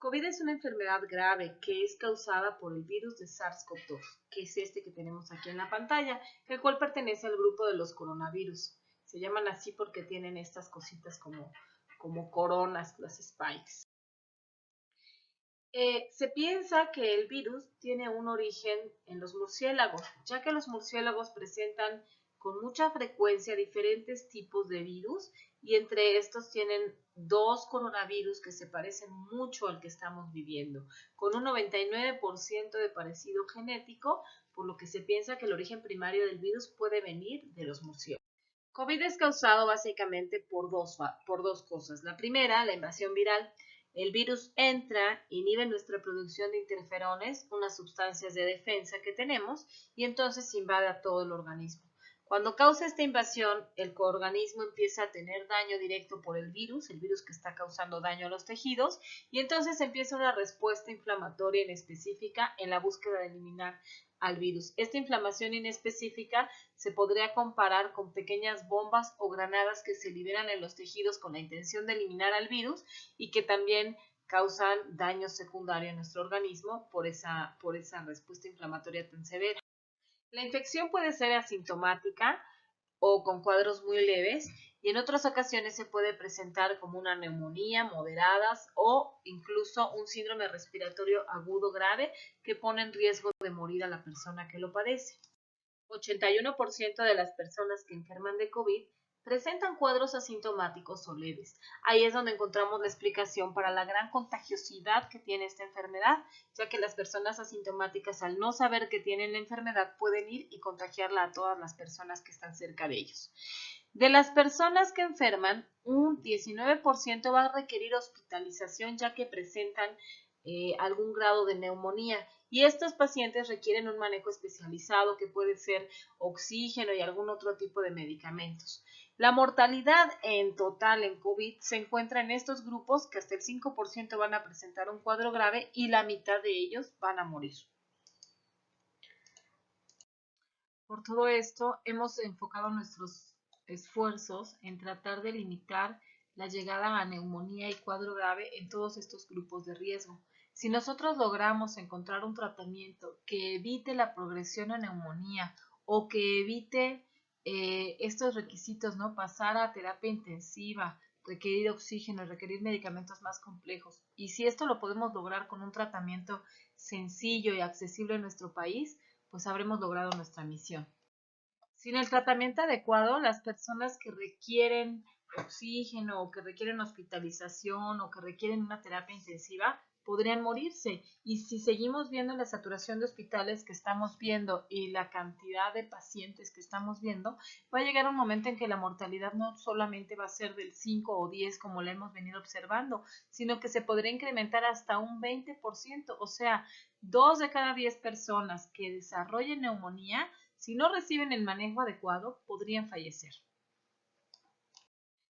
COVID es una enfermedad grave que es causada por el virus de SARS-CoV-2, que es este que tenemos aquí en la pantalla, el cual pertenece al grupo de los coronavirus. Se llaman así porque tienen estas cositas como coronas, las spikes. Se piensa que el virus tiene un origen en los murciélagos, ya que los murciélagos presentan con mucha frecuencia diferentes tipos de virus y entre estos tienen dos coronavirus que se parecen mucho al que estamos viviendo, con un 99% de parecido genético, por lo que se piensa que el origen primario del virus puede venir de los murciélagos. COVID es causado básicamente por dos cosas. La primera, la invasión viral. El virus entra, inhibe nuestra producción de interferones, unas sustancias de defensa que tenemos, y entonces invade a todo el organismo. Cuando causa esta invasión, el organismo empieza a tener daño directo por el virus que está causando daño a los tejidos, y entonces empieza una respuesta inflamatoria inespecífica en la búsqueda de eliminar al virus. Esta inflamación inespecífica se podría comparar con pequeñas bombas o granadas que se liberan en los tejidos con la intención de eliminar al virus y que también causan daño secundario en nuestro organismo por esa respuesta inflamatoria tan severa. La infección puede ser asintomática o con cuadros muy leves y en otras ocasiones se puede presentar como una neumonía moderadas o incluso un síndrome respiratorio agudo grave que pone en riesgo de morir a la persona que lo padece. 81% de las personas que enferman de COVID presentan cuadros asintomáticos o leves. Ahí es donde encontramos la explicación para la gran contagiosidad que tiene esta enfermedad, ya que las personas asintomáticas, al no saber que tienen la enfermedad, pueden ir y contagiarla a todas las personas que están cerca de ellos. De las personas que enferman, un 19% va a requerir hospitalización ya que presentan algún grado de neumonía y estos pacientes requieren un manejo especializado que puede ser oxígeno y algún otro tipo de medicamentos. La mortalidad en total en COVID se encuentra en estos grupos que hasta el 5% van a presentar un cuadro grave y la mitad de ellos van a morir. Por todo esto, hemos enfocado nuestros esfuerzos en tratar de limitar la llegada a neumonía y cuadro grave en todos estos grupos de riesgo. Si nosotros logramos encontrar un tratamiento que evite la progresión a neumonía o que evite estos requisitos, ¿no? Pasar a terapia intensiva, requerir oxígeno, requerir medicamentos más complejos. Y si esto lo podemos lograr con un tratamiento sencillo y accesible en nuestro país, pues habremos logrado nuestra misión. Sin el tratamiento adecuado, las personas que requieren oxígeno o que requieren hospitalización o que requieren una terapia intensiva podrían morirse. Y si seguimos viendo la saturación de hospitales que estamos viendo y la cantidad de pacientes que estamos viendo, va a llegar un momento en que la mortalidad no solamente va a ser del 5 o 10 como la hemos venido observando, sino que se podría incrementar hasta un 20%, o sea, 2 de cada 10 personas que desarrollen neumonía, si no reciben el manejo adecuado, podrían fallecer.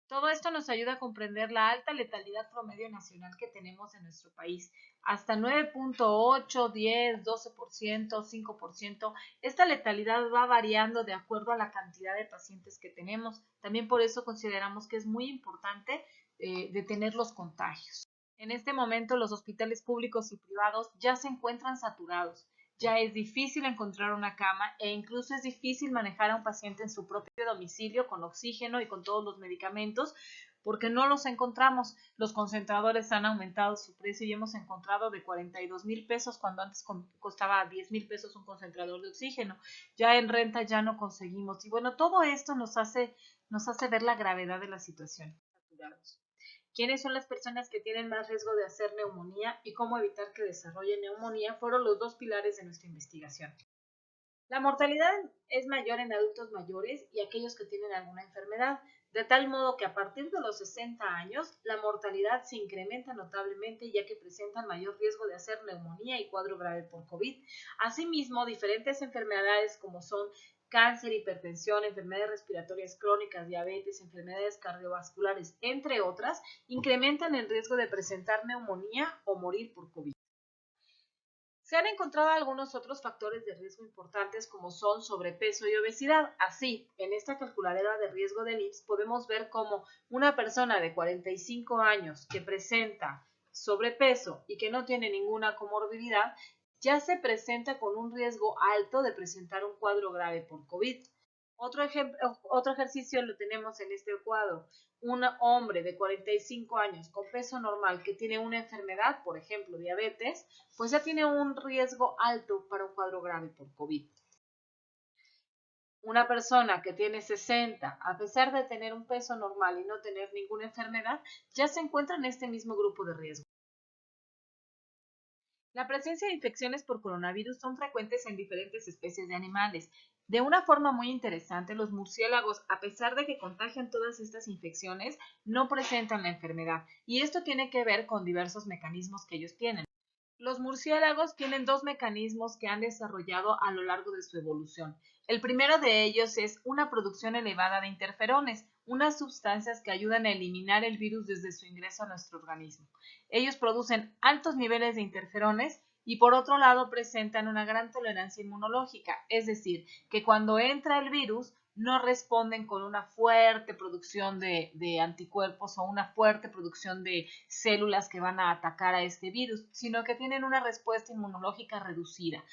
Todo esto nos ayuda a comprender la alta letalidad promedio nacional que tenemos en nuestro país, hasta 9.8, 10, 12%, 5%. Esta letalidad va variando de acuerdo a la cantidad de pacientes que tenemos. También por eso consideramos que es muy importante detener los contagios. En este momento los hospitales públicos y privados ya se encuentran saturados. Ya es difícil encontrar una cama e incluso es difícil manejar a un paciente en su propio domicilio con oxígeno y con todos los medicamentos porque no los encontramos. Los concentradores han aumentado su precio y hemos encontrado de 42,000 pesos cuando antes costaba 10,000 pesos un concentrador de oxígeno. Ya en renta ya no conseguimos. Y bueno, todo esto nos hace ver la gravedad de la situación. ¿Quiénes son las personas que tienen más riesgo de hacer neumonía y cómo evitar que desarrollen neumonía? Fueron los dos pilares de nuestra investigación. La mortalidad es mayor en adultos mayores y aquellos que tienen alguna enfermedad, de tal modo que a partir de los 60 años la mortalidad se incrementa notablemente ya que presentan mayor riesgo de hacer neumonía y cuadro grave por COVID. Asimismo, diferentes enfermedades como son cáncer, hipertensión, enfermedades respiratorias crónicas, diabetes, enfermedades cardiovasculares, entre otras, incrementan el riesgo de presentar neumonía o morir por COVID. Se han encontrado algunos otros factores de riesgo importantes como son sobrepeso y obesidad. Así, en esta calculadora de riesgo del IMSS podemos ver cómo una persona de 45 años que presenta sobrepeso y que no tiene ninguna comorbilidad, ya se presenta con un riesgo alto de presentar un cuadro grave por COVID. Otro ejercicio lo tenemos en este cuadro. Un hombre de 45 años con peso normal que tiene una enfermedad, por ejemplo diabetes, pues ya tiene un riesgo alto para un cuadro grave por COVID. Una persona que tiene 60, a pesar de tener un peso normal y no tener ninguna enfermedad, ya se encuentra en este mismo grupo de riesgo. La presencia de infecciones por coronavirus son frecuentes en diferentes especies de animales. De una forma muy interesante, los murciélagos, a pesar de que contagian todas estas infecciones, no presentan la enfermedad, y esto tiene que ver con diversos mecanismos que ellos tienen. Los murciélagos tienen dos mecanismos que han desarrollado a lo largo de su evolución. El primero de ellos es una producción elevada de interferones, unas sustancias que ayudan a eliminar el virus desde su ingreso a nuestro organismo. Ellos producen altos niveles de interferones y por otro lado presentan una gran tolerancia inmunológica, es decir, que cuando entra el virus no responden con una fuerte producción de anticuerpos o una fuerte producción de células que van a atacar a este virus, sino que tienen una respuesta inmunológica reducida.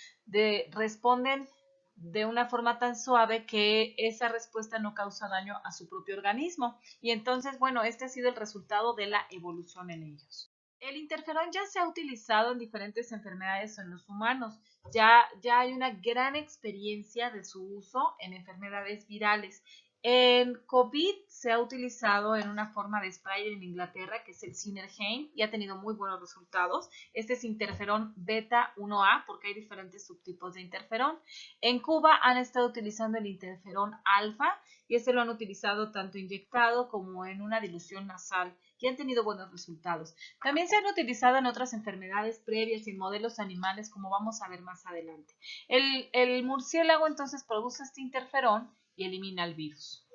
Responden de una forma tan suave que esa respuesta no causa daño a su propio organismo. Y entonces, bueno, este ha sido el resultado de la evolución en ellos. El interferón ya se ha utilizado en diferentes enfermedades en los humanos. Ya hay una gran experiencia de su uso en enfermedades virales. En COVID se ha utilizado en una forma de spray en Inglaterra, que es el Synergane, y ha tenido muy buenos resultados. Este es interferón beta 1A, porque hay diferentes subtipos de interferón. En Cuba han estado utilizando el interferón alfa, y este lo han utilizado tanto inyectado como en una dilución nasal, y han tenido buenos resultados. También se han utilizado en otras enfermedades previas y en modelos animales, como vamos a ver más adelante. El murciélago entonces produce este interferón y elimina el virus.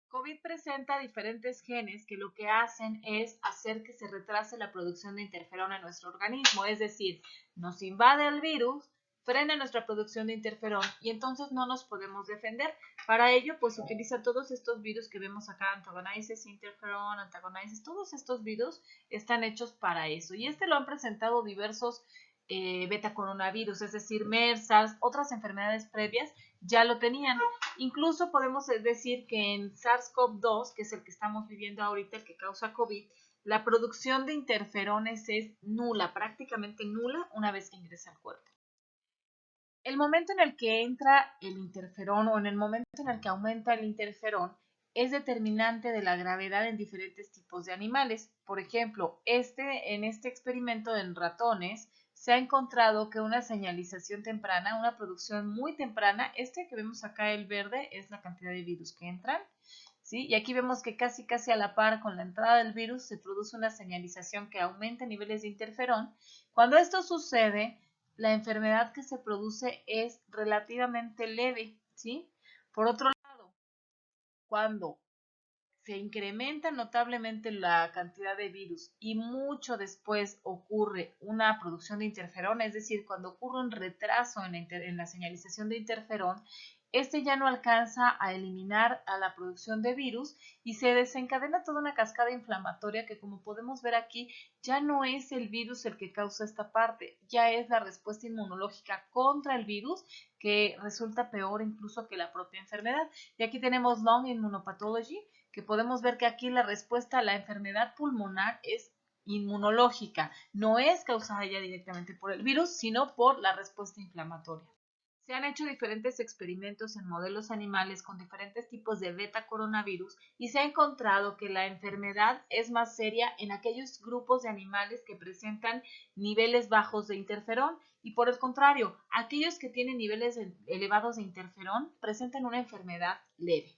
COVID presenta diferentes genes que lo que hacen es hacer que se retrase la producción de interferón en nuestro organismo, es decir, nos invade el virus, frena nuestra producción de interferón y entonces no nos podemos defender. Para ello, pues utiliza todos estos virus que vemos acá, antagonizes, interferón, antagonizes, todos estos virus están hechos para eso. Y lo han presentado diversos betacoronavirus, es decir, MERS, SARS, otras enfermedades previas ya lo tenían. Incluso podemos decir que en SARS-CoV-2, que es el que estamos viviendo ahorita, el que causa COVID, la producción de interferones es nula, prácticamente nula, una vez que ingresa al cuerpo. El momento en el que entra el interferón o en el momento en el que aumenta el interferón es determinante de la gravedad en diferentes tipos de animales. Por ejemplo, en este experimento en ratones se ha encontrado que una señalización temprana, una producción muy temprana, que vemos acá el verde es la cantidad de virus que entran, ¿sí? Y aquí vemos que casi a la par con la entrada del virus se produce una señalización que aumenta niveles de interferón. Cuando esto sucede, la enfermedad que se produce es relativamente leve, ¿sí? Por otro lado, cuando se incrementa notablemente la cantidad de virus y mucho después ocurre una producción de interferón, es decir, cuando ocurre un retraso en la señalización de interferón, ya no alcanza a eliminar a la producción de virus y se desencadena toda una cascada inflamatoria que, como podemos ver aquí, ya no es el virus el que causa esta parte, ya es la respuesta inmunológica contra el virus que resulta peor incluso que la propia enfermedad. Y aquí tenemos Lung Immunopathology, que podemos ver que aquí la respuesta a la enfermedad pulmonar es inmunológica, no es causada ya directamente por el virus, sino por la respuesta inflamatoria. Se han hecho diferentes experimentos en modelos animales con diferentes tipos de beta coronavirus y se ha encontrado que la enfermedad es más seria en aquellos grupos de animales que presentan niveles bajos de interferón y por el contrario, aquellos que tienen niveles elevados de interferón presentan una enfermedad leve.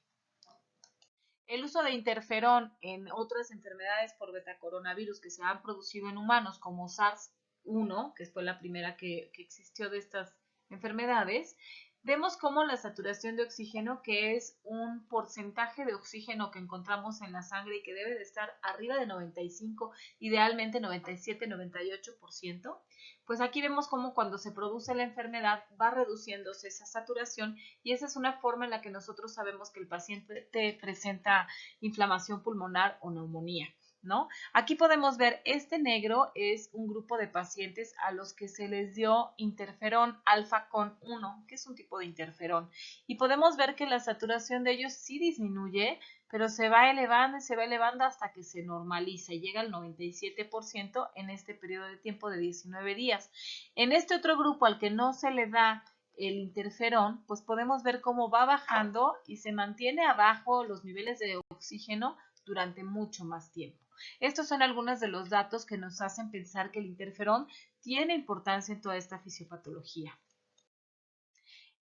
El uso de interferón en otras enfermedades por betacoronavirus que se han producido en humanos, como SARS-1, que fue la primera que existió de estas enfermedades, vemos cómo la saturación de oxígeno, que es un porcentaje de oxígeno que encontramos en la sangre y que debe de estar arriba de 95, idealmente 97, 98%, pues aquí vemos cómo cuando se produce la enfermedad va reduciéndose esa saturación y esa es una forma en la que nosotros sabemos que el paciente presenta inflamación pulmonar o neumonía. ¿no? Aquí podemos ver, este negro es un grupo de pacientes a los que se les dio interferón alfa con 1, que es un tipo de interferón. Y podemos ver que la saturación de ellos sí disminuye, pero se va elevando y se va elevando hasta que se normaliza y llega al 97% en este periodo de tiempo de 19 días. En este otro grupo al que no se le da el interferón, pues podemos ver cómo va bajando y se mantiene abajo los niveles de oxígeno durante mucho más tiempo. Estos son algunos de los datos que nos hacen pensar que el interferón tiene importancia en toda esta fisiopatología.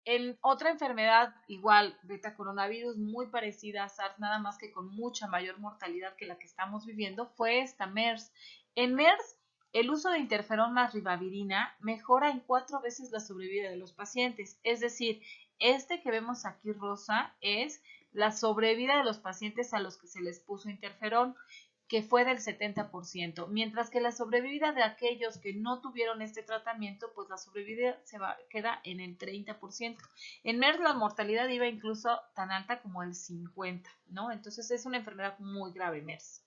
En otra enfermedad igual, beta coronavirus, muy parecida a SARS, nada más que con mucha mayor mortalidad que la que estamos viviendo, fue esta MERS. En MERS, el uso de interferón más ribavirina mejora en 4 veces la sobrevida de los pacientes. Es decir, este que vemos aquí rosa es la sobrevida de los pacientes a los que se les puso interferón, que fue del 70%, mientras que la sobrevida de aquellos que no tuvieron este tratamiento, pues la sobrevida queda en el 30%. En MERS la mortalidad iba incluso tan alta como el 50%, ¿no? Entonces es una enfermedad muy grave MERS.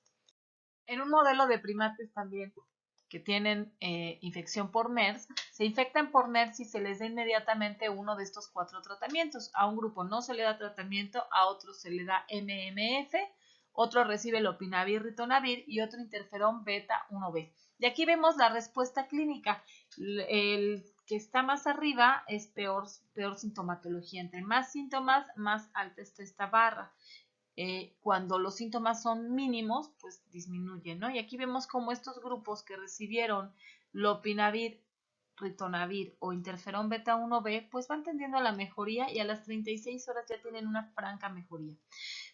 En un modelo de primates también que tienen infección por MERS, se infectan por MERS y se les da inmediatamente uno de estos 4 tratamientos. A un grupo no se le da tratamiento, a otro se le da MMF, otro recibe lopinavir, ritonavir y otro interferón beta 1B. Y aquí vemos la respuesta clínica. El que está más arriba es peor sintomatología. Entre más síntomas, más alta está esta barra. Cuando los síntomas son mínimos, pues disminuyen, ¿no? Y aquí vemos cómo estos grupos que recibieron lopinavir, ritonavir o interferón beta 1B, pues van tendiendo a la mejoría y a las 36 horas ya tienen una franca mejoría.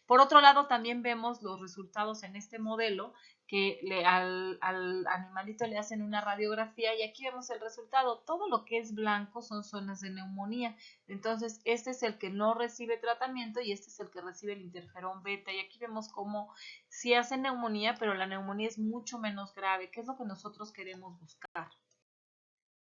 Por otro lado, también vemos los resultados en este modelo que al animalito le hacen una radiografía y aquí vemos el resultado. Todo lo que es blanco son zonas de neumonía. Entonces, este es el que no recibe tratamiento y este es el que recibe el interferón beta. Y aquí vemos cómo sí hace neumonía, pero la neumonía es mucho menos grave, que es lo que nosotros queremos buscar.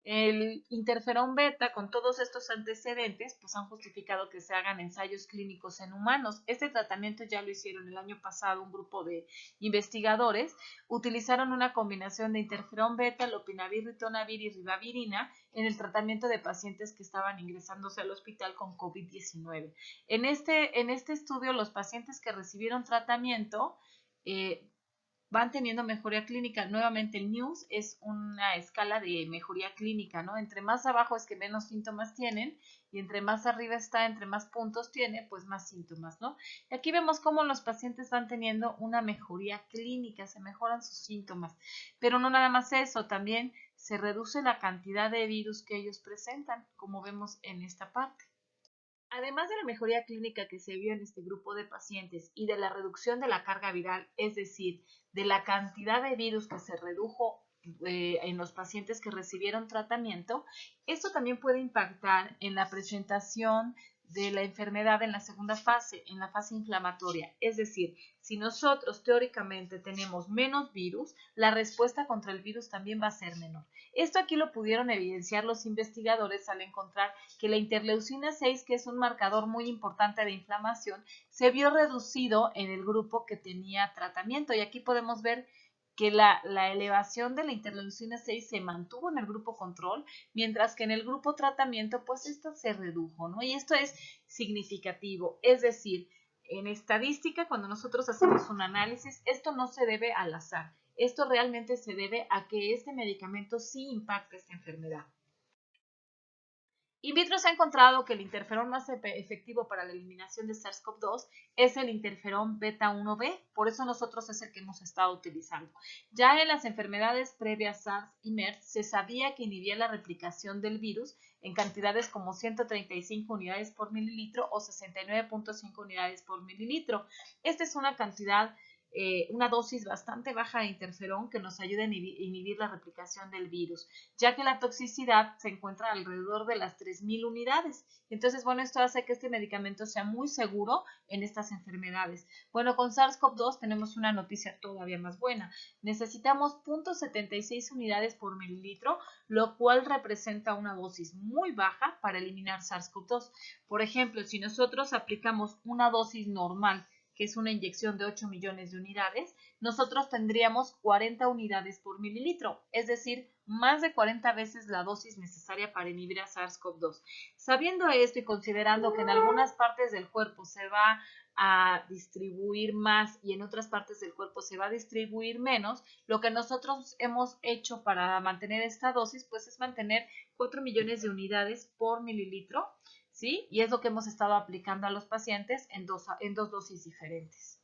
El interferón beta, con todos estos antecedentes, pues han justificado que se hagan ensayos clínicos en humanos. Este tratamiento ya lo hicieron el año pasado un grupo de investigadores. Utilizaron una combinación de interferón beta, lopinavir, ritonavir y ribavirina en el tratamiento de pacientes que estaban ingresándose al hospital con COVID-19. En este estudio, los pacientes que recibieron tratamiento van teniendo mejoría clínica. Nuevamente el NEWS es una escala de mejoría clínica, ¿no? Entre más abajo es que menos síntomas tienen y entre más arriba está, entre más puntos tiene, pues más síntomas, ¿no? Y aquí vemos cómo los pacientes van teniendo una mejoría clínica, se mejoran sus síntomas. Pero no nada más eso, también se reduce la cantidad de virus que ellos presentan, como vemos en esta parte. Además de la mejoría clínica que se vio en este grupo de pacientes y de la reducción de la carga viral, es decir, de la cantidad de virus que se redujo en los pacientes que recibieron tratamiento, esto también puede impactar en la presentación de la enfermedad en la segunda fase, en la fase inflamatoria. Es decir, si nosotros teóricamente tenemos menos virus, la respuesta contra el virus también va a ser menor. Esto aquí lo pudieron evidenciar los investigadores al encontrar que la interleucina 6, que es un marcador muy importante de inflamación, se vio reducido en el grupo que tenía tratamiento. Y aquí podemos ver que la elevación de la interleucina 6 se mantuvo en el grupo control, mientras que en el grupo tratamiento, pues esto se redujo, ¿no? Y esto es significativo. Es decir, en estadística, cuando nosotros hacemos un análisis, esto no se debe al azar. Esto realmente se debe a que este medicamento sí impacta esta enfermedad. In vitro se ha encontrado que el interferón más efectivo para la eliminación de SARS-CoV-2 es el interferón beta 1B, por eso nosotros es el que hemos estado utilizando. Ya en las enfermedades previas SARS y MERS se sabía que inhibía la replicación del virus en cantidades como 135 unidades por mililitro o 69.5 unidades por mililitro. Esta es una cantidad una dosis bastante baja de interferón que nos ayuda a inhibir la replicación del virus, ya que la toxicidad se encuentra alrededor de las 3.000 unidades. Entonces, bueno, esto hace que este medicamento sea muy seguro en estas enfermedades. Bueno, con SARS-CoV-2 tenemos una noticia todavía más buena. Necesitamos 0.76 unidades por mililitro, lo cual representa una dosis muy baja para eliminar SARS-CoV-2. Por ejemplo, si nosotros aplicamos una dosis normal, que es una inyección de 8 millones de unidades, nosotros tendríamos 40 unidades por mililitro, es decir, más de 40 veces la dosis necesaria para inhibir a SARS-CoV-2. Sabiendo esto y considerando que en algunas partes del cuerpo se va a distribuir más y en otras partes del cuerpo se va a distribuir menos, lo que nosotros hemos hecho para mantener esta dosis pues es mantener 4 millones de unidades por mililitro, ¿sí? Y es lo que hemos estado aplicando a los pacientes en dos dosis diferentes.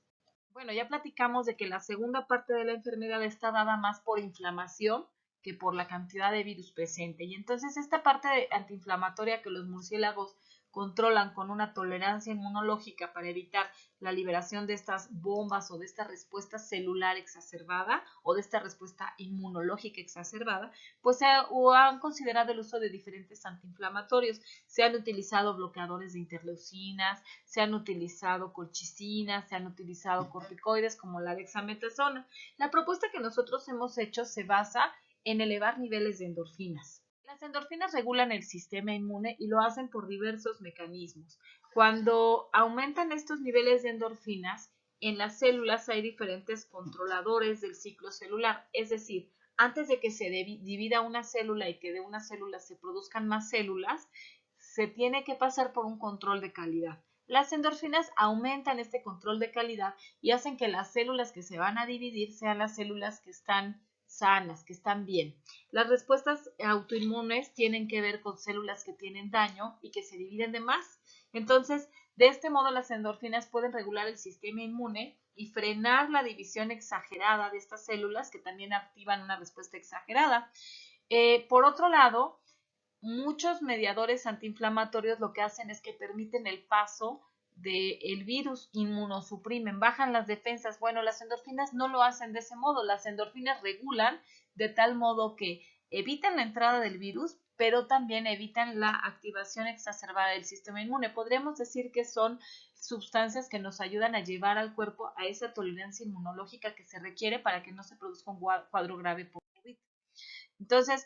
Bueno, ya platicamos de que la segunda parte de la enfermedad está dada más por inflamación que por la cantidad de virus presente. Y entonces esta parte antiinflamatoria que los murciélagos controlan con una tolerancia inmunológica para evitar la liberación de estas bombas o de esta respuesta celular exacerbada o de esta respuesta inmunológica exacerbada, pues han considerado el uso de diferentes antiinflamatorios. Se han utilizado bloqueadores de interleucinas, se han utilizado colchicinas, se han utilizado corticoides como la dexametasona. La propuesta que nosotros hemos hecho se basa en elevar niveles de endorfinas. Las endorfinas regulan el sistema inmune y lo hacen por diversos mecanismos. Cuando aumentan estos niveles de endorfinas, en las células hay diferentes controladores del ciclo celular, es decir, antes de que se divida una célula y que de una célula se produzcan más células, se tiene que pasar por un control de calidad. Las endorfinas aumentan este control de calidad y hacen que las células que se van a dividir sean las células que están sanas, que están bien. Las respuestas autoinmunes tienen que ver con células que tienen daño y que se dividen de más. Entonces, de este modo las endorfinas pueden regular el sistema inmune y frenar la división exagerada de estas células que también activan una respuesta exagerada. Por otro lado, muchos mediadores antiinflamatorios lo que hacen es que permiten el paso del virus, inmunosuprimen, bajan las defensas. Bueno, las endorfinas no lo hacen de ese modo, las endorfinas regulan de tal modo que evitan la entrada del virus, pero también evitan la activación exacerbada del sistema inmune. Podríamos decir que son sustancias que nos ayudan a llevar al cuerpo a esa tolerancia inmunológica que se requiere para que no se produzca un cuadro grave por COVID. Entonces,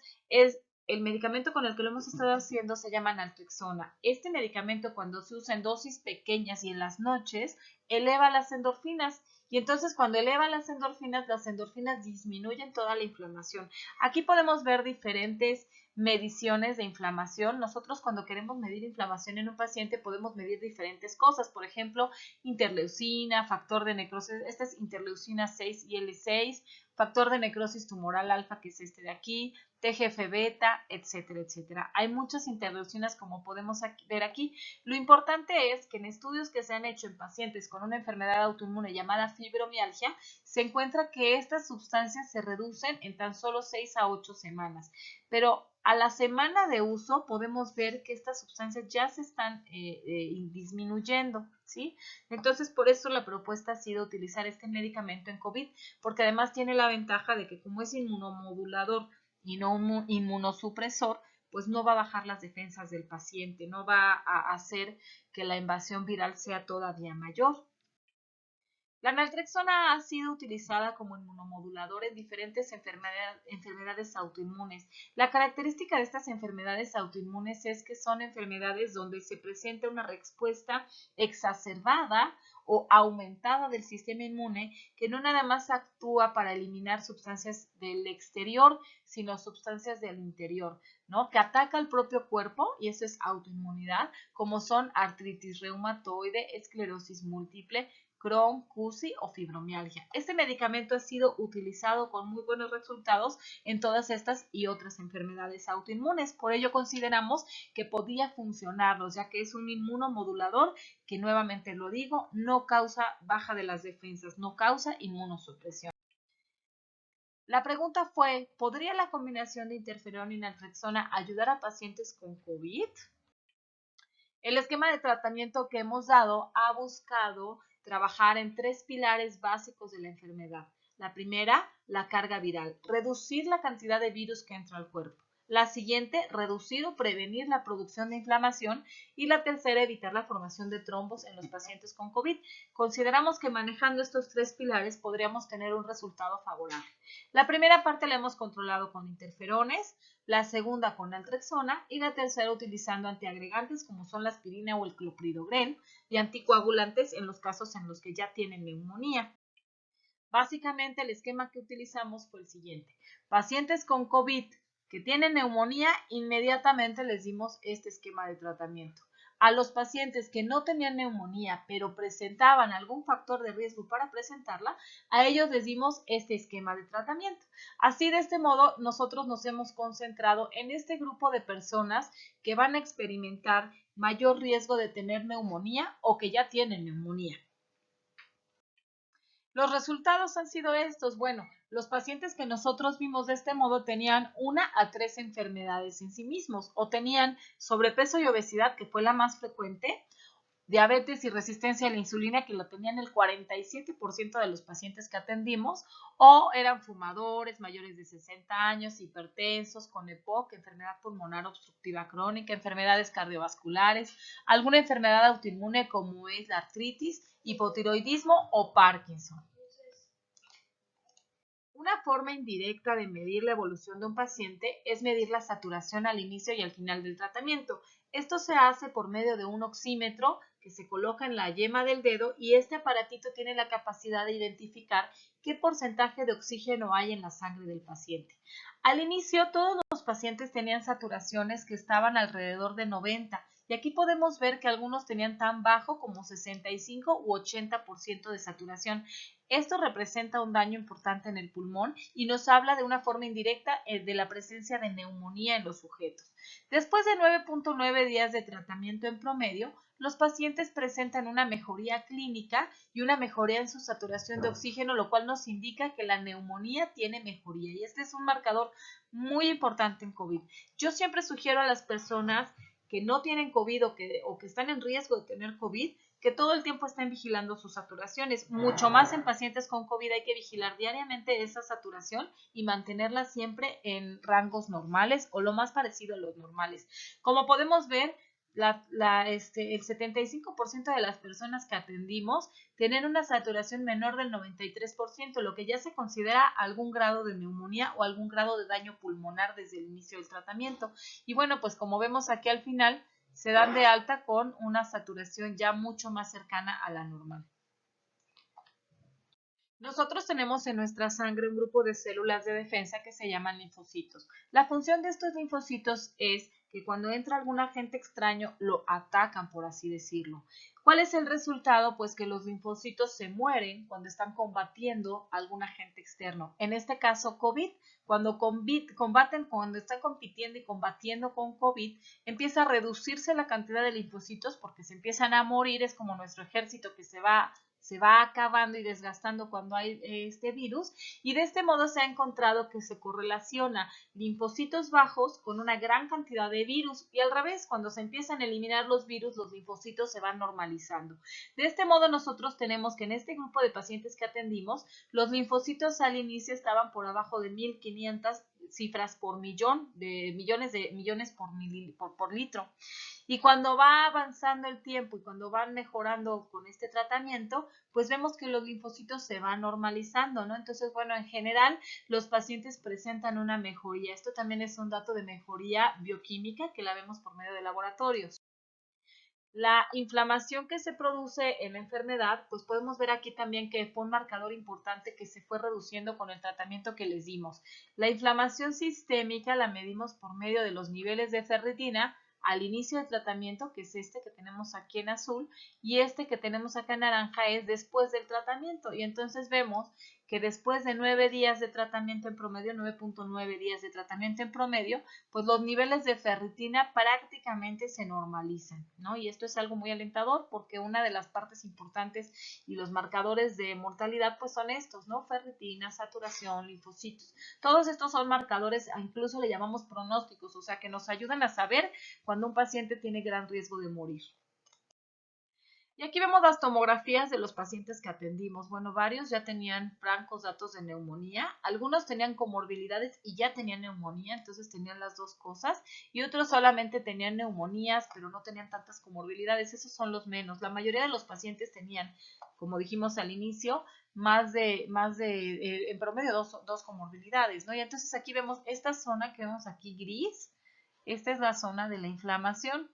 el medicamento con el que lo hemos estado haciendo se llama naltrexona. Este medicamento, cuando se usa en dosis pequeñas y en las noches, eleva las endorfinas. Y entonces, cuando eleva las endorfinas disminuyen toda la inflamación. Aquí podemos ver diferentes mediciones de inflamación. Nosotros, cuando queremos medir inflamación en un paciente, podemos medir diferentes cosas. Por ejemplo, interleucina, factor de necrosis, esta es interleucina 6 y L6, factor de necrosis tumoral alfa, que es este de aquí, TGF-beta, etcétera, etcétera. Hay muchas interleucinas como podemos ver aquí. Lo importante es que en estudios que se han hecho en pacientes con una enfermedad autoinmune llamada fibromialgia, se encuentra que estas sustancias se reducen en tan solo 6 a 8 semanas. Pero a la semana de uso podemos ver que estas sustancias ya se están disminuyendo, ¿sí? Entonces, por eso la propuesta ha sido utilizar este medicamento en COVID, porque además tiene la ventaja de que como es inmunomodulador y no un inmunosupresor, pues no va a bajar las defensas del paciente, no va a hacer que la invasión viral sea todavía mayor. La naltrexona ha sido utilizada como inmunomodulador en diferentes enfermedades autoinmunes. La característica de estas enfermedades autoinmunes es que son enfermedades donde se presenta una respuesta exacerbada o aumentada del sistema inmune que no nada más actúa para eliminar sustancias del exterior, sino sustancias del interior, ¿no? Que ataca al propio cuerpo, y eso es autoinmunidad, como son artritis reumatoide, esclerosis múltiple, Crohn, CUSI o fibromialgia. Este medicamento ha sido utilizado con muy buenos resultados en todas estas y otras enfermedades autoinmunes. Por ello consideramos que podía funcionarlos, ya que es un inmunomodulador que, nuevamente lo digo, no causa baja de las defensas, no causa inmunosupresión. La pregunta fue, ¿podría la combinación de interferón y naltrexona ayudar a pacientes con COVID? El esquema de tratamiento que hemos dado ha buscado trabajar en 3 pilares básicos de la enfermedad. La primera, la carga viral, reducir la cantidad de virus que entra al cuerpo. La siguiente, reducir o prevenir la producción de inflamación. Y la tercera, evitar la formación de trombos en los pacientes con COVID. Consideramos que manejando estos 3 pilares podríamos tener un resultado favorable. La primera parte la hemos controlado con interferones, la segunda con naltrexona y la tercera utilizando antiagregantes como son la aspirina o el clopridogrel y anticoagulantes en los casos en los que ya tienen neumonía. Básicamente el esquema que utilizamos fue el siguiente. Pacientes con COVID que tienen neumonía, inmediatamente les dimos este esquema de tratamiento. A los pacientes que no tenían neumonía, pero presentaban algún factor de riesgo para presentarla, a ellos les dimos este esquema de tratamiento. Así, de este modo, nosotros nos hemos concentrado en este grupo de personas que van a experimentar mayor riesgo de tener neumonía o que ya tienen neumonía. Los resultados han sido estos. Bueno, los pacientes que nosotros vimos de este modo tenían 1 a 3 enfermedades en sí mismos, o tenían sobrepeso y obesidad, que fue la más frecuente, diabetes y resistencia a la insulina, que lo tenían el 47% de los pacientes que atendimos, o eran fumadores mayores de 60 años, hipertensos, con EPOC, enfermedad pulmonar obstructiva crónica, enfermedades cardiovasculares, alguna enfermedad autoinmune como es la artritis, hipotiroidismo o Parkinson. Una forma indirecta de medir la evolución de un paciente es medir la saturación al inicio y al final del tratamiento. Esto se hace por medio de un oxímetro que se coloca en la yema del dedo, y este aparatito tiene la capacidad de identificar qué porcentaje de oxígeno hay en la sangre del paciente. Al inicio, todos los pacientes tenían saturaciones que estaban alrededor de 90, y aquí podemos ver que algunos tenían tan bajo como 65 u 80% de saturación. Esto representa un daño importante en el pulmón y nos habla de una forma indirecta de la presencia de neumonía en los sujetos. Después de 9.9 días de tratamiento en promedio, los pacientes presentan una mejoría clínica y una mejoría en su saturación de oxígeno, lo cual nos indica que la neumonía tiene mejoría, y este es un marcador muy importante en COVID. Yo siempre sugiero a las personas que no tienen COVID o que están en riesgo de tener COVID, que todo el tiempo estén vigilando sus saturaciones. Mucho más en pacientes con COVID hay que vigilar diariamente esa saturación y mantenerla siempre en rangos normales o lo más parecido a los normales. Como podemos ver, el 75% de las personas que atendimos tienen una saturación menor del 93%, lo que ya se considera algún grado de neumonía o algún grado de daño pulmonar desde el inicio del tratamiento. Y bueno, pues como vemos aquí al final, se dan de alta con una saturación ya mucho más cercana a la normal. Nosotros tenemos en nuestra sangre un grupo de células de defensa que se llaman linfocitos. La función de estos linfocitos es que cuando entra algún agente extraño lo atacan, por así decirlo. ¿Cuál es el resultado? Pues que los linfocitos se mueren cuando están combatiendo algún agente externo. En este caso, COVID. Cuando están compitiendo y combatiendo con COVID, empieza a reducirse la cantidad de linfocitos porque se empiezan a morir. Es como nuestro ejército que se va acabando y desgastando cuando hay este virus, y de este modo se ha encontrado que se correlaciona linfocitos bajos con una gran cantidad de virus, y al revés, cuando se empiezan a eliminar los virus, los linfocitos se van normalizando. De este modo nosotros tenemos que en este grupo de pacientes que atendimos, los linfocitos al inicio estaban por abajo de 1500 cifras por millón, de millones por litro. Y cuando va avanzando el tiempo y cuando van mejorando con este tratamiento, pues vemos que los linfocitos se van normalizando, ¿no? Entonces, bueno, en general los pacientes presentan una mejoría. Esto también es un dato de mejoría bioquímica que la vemos por medio de laboratorios. La inflamación que se produce en la enfermedad, pues podemos ver aquí también que fue un marcador importante que se fue reduciendo con el tratamiento que les dimos. La inflamación sistémica la medimos por medio de los niveles de ferritina al inicio del tratamiento, que es este que tenemos aquí en azul, y este que tenemos acá en naranja es después del tratamiento. Y entonces vemos que después de 9 días de tratamiento en promedio, 9.9 días de tratamiento en promedio, pues los niveles de ferritina prácticamente se normalizan, ¿no? Y esto es algo muy alentador porque una de las partes importantes y los marcadores de mortalidad pues son estos, ¿no? Ferritina, saturación, linfocitos. Todos estos son marcadores, incluso le llamamos pronósticos, o sea que nos ayudan a saber cuando un paciente tiene gran riesgo de morir. Y aquí vemos las tomografías de los pacientes que atendimos. Bueno, varios ya tenían francos datos de neumonía, algunos tenían comorbilidades y ya tenían neumonía, entonces tenían las dos cosas, y otros solamente tenían neumonías, pero no tenían tantas comorbilidades. Esos son los menos. La mayoría de los pacientes tenían, como dijimos al inicio, en promedio dos comorbilidades, ¿no? Y entonces aquí vemos esta zona que vemos aquí gris, esta es la zona de la inflamación.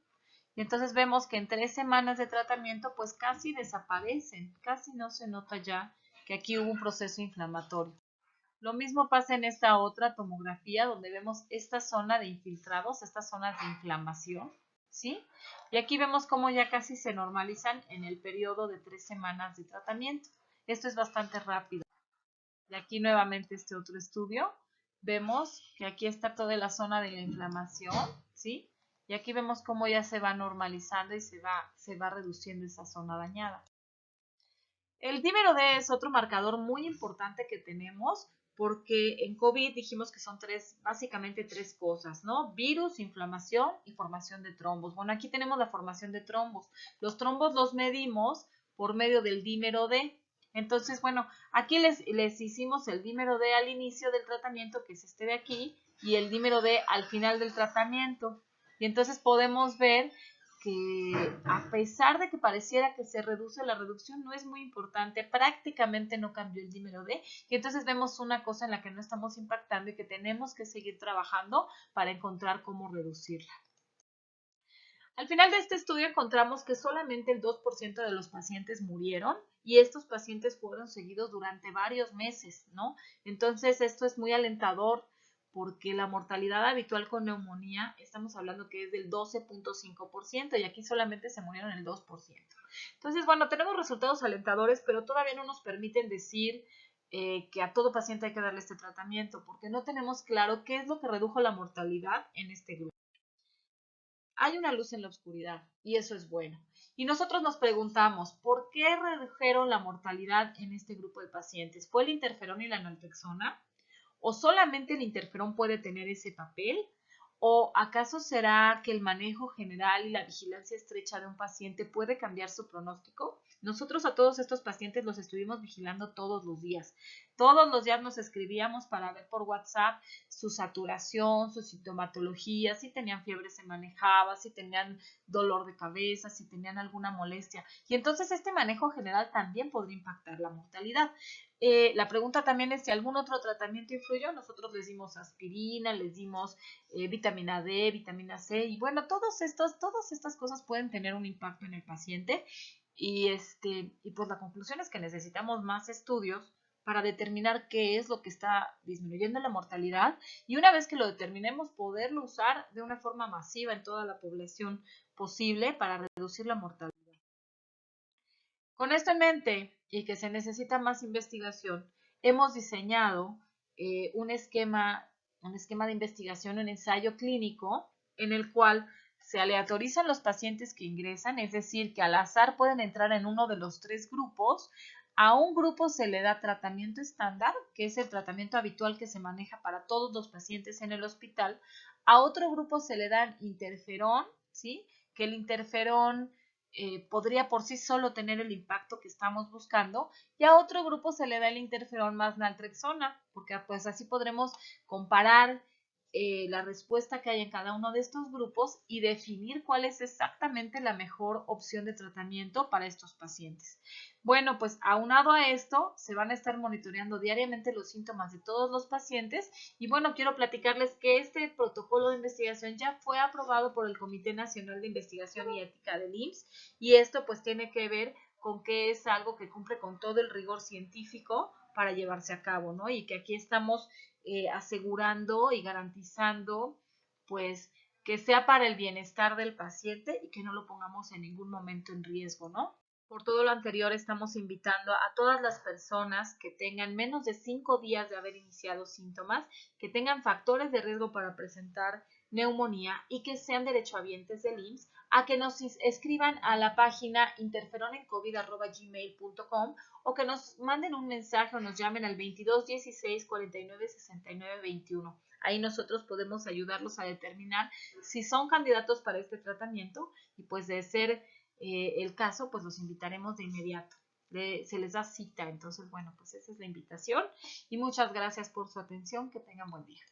Y entonces vemos que en 3 semanas de tratamiento pues casi desaparecen, casi no se nota ya que aquí hubo un proceso inflamatorio. Lo mismo pasa en esta otra tomografía donde vemos esta zona de infiltrados, estas zonas de inflamación, ¿sí? Y aquí vemos cómo ya casi se normalizan en el periodo de 3 semanas de tratamiento. Esto es bastante rápido. Y aquí nuevamente este otro estudio, vemos que aquí está toda la zona de la inflamación, ¿sí? Y aquí vemos cómo ya se va normalizando y se va reduciendo esa zona dañada. El dímero D es otro marcador muy importante que tenemos porque en COVID dijimos que son básicamente tres cosas, ¿no? Virus, inflamación y formación de trombos. Bueno, aquí tenemos la formación de trombos. Los trombos los medimos por medio del dímero D. Entonces, bueno, aquí les hicimos el dímero D al inicio del tratamiento, que es este de aquí, y el dímero D al final del tratamiento. Y entonces podemos ver que a pesar de que pareciera que se reduce, la reducción no es muy importante, prácticamente no cambió el dímero D, y entonces vemos una cosa en la que no estamos impactando y que tenemos que seguir trabajando para encontrar cómo reducirla. Al final de este estudio encontramos que solamente el 2% de los pacientes murieron y estos pacientes fueron seguidos durante varios meses, ¿no? Entonces esto es muy alentador porque la mortalidad habitual con neumonía, estamos hablando que es del 12.5% y aquí solamente se murieron el 2%. Entonces, bueno, tenemos resultados alentadores, pero todavía no nos permiten decir que a todo paciente hay que darle este tratamiento porque no tenemos claro qué es lo que redujo la mortalidad en este grupo. Hay una luz en la oscuridad y eso es bueno. Y nosotros nos preguntamos, ¿por qué redujeron la mortalidad en este grupo de pacientes? ¿Fue el interferón y la naltrexona? ¿O solamente el interferón puede tener ese papel? ¿O acaso será que el manejo general y la vigilancia estrecha de un paciente puede cambiar su pronóstico? Nosotros a todos estos pacientes los estuvimos vigilando todos los días. Todos los días nos escribíamos para ver por WhatsApp su saturación, su sintomatología, si tenían fiebre se manejaba, si tenían dolor de cabeza, si tenían alguna molestia. Y entonces este manejo general también podría impactar la mortalidad. La pregunta también es si algún otro tratamiento influyó. Nosotros les dimos aspirina, les dimos vitamina D, vitamina C y bueno, todas estas cosas pueden tener un impacto en el paciente y pues la conclusión es que necesitamos más estudios para determinar qué es lo que está disminuyendo la mortalidad y una vez que lo determinemos poderlo usar de una forma masiva en toda la población posible para reducir la mortalidad. Con esto en mente y que se necesita más investigación, hemos diseñado un esquema de investigación, un ensayo clínico en el cual se aleatorizan los pacientes que ingresan, es decir, que al azar pueden entrar en uno de los tres grupos. A un grupo se le da tratamiento estándar, que es el tratamiento habitual que se maneja para todos los pacientes en el hospital. A otro grupo se le da interferón, ¿sí? Que el interferón podría por sí solo tener el impacto que estamos buscando y a otro grupo se le da el interferón más naltrexona porque pues así podremos comparar la respuesta que hay en cada uno de estos grupos y definir cuál es exactamente la mejor opción de tratamiento para estos pacientes. Bueno, pues aunado a esto, se van a estar monitoreando diariamente los síntomas de todos los pacientes y bueno, quiero platicarles que este protocolo de investigación ya fue aprobado por el Comité Nacional de Investigación y Ética del IMSS y esto pues tiene que ver con que es algo que cumple con todo el rigor científico para llevarse a cabo, ¿no? Y que aquí estamos asegurando y garantizando pues que sea para el bienestar del paciente y que no lo pongamos en ningún momento en riesgo, ¿no? Por todo lo anterior, estamos invitando a todas las personas que tengan menos de 5 días de haber iniciado síntomas, que tengan factores de riesgo para presentar neumonía y que sean derechohabientes del IMSS a que nos escriban a la página interferonencovid@gmail.com o que nos manden un mensaje o nos llamen al 22 16 49 69 21. Ahí nosotros podemos ayudarlos a determinar si son candidatos para este tratamiento y pues de ser el caso, pues los invitaremos de inmediato. Se les da cita, entonces bueno, pues esa es la invitación y muchas gracias por su atención, que tengan buen día.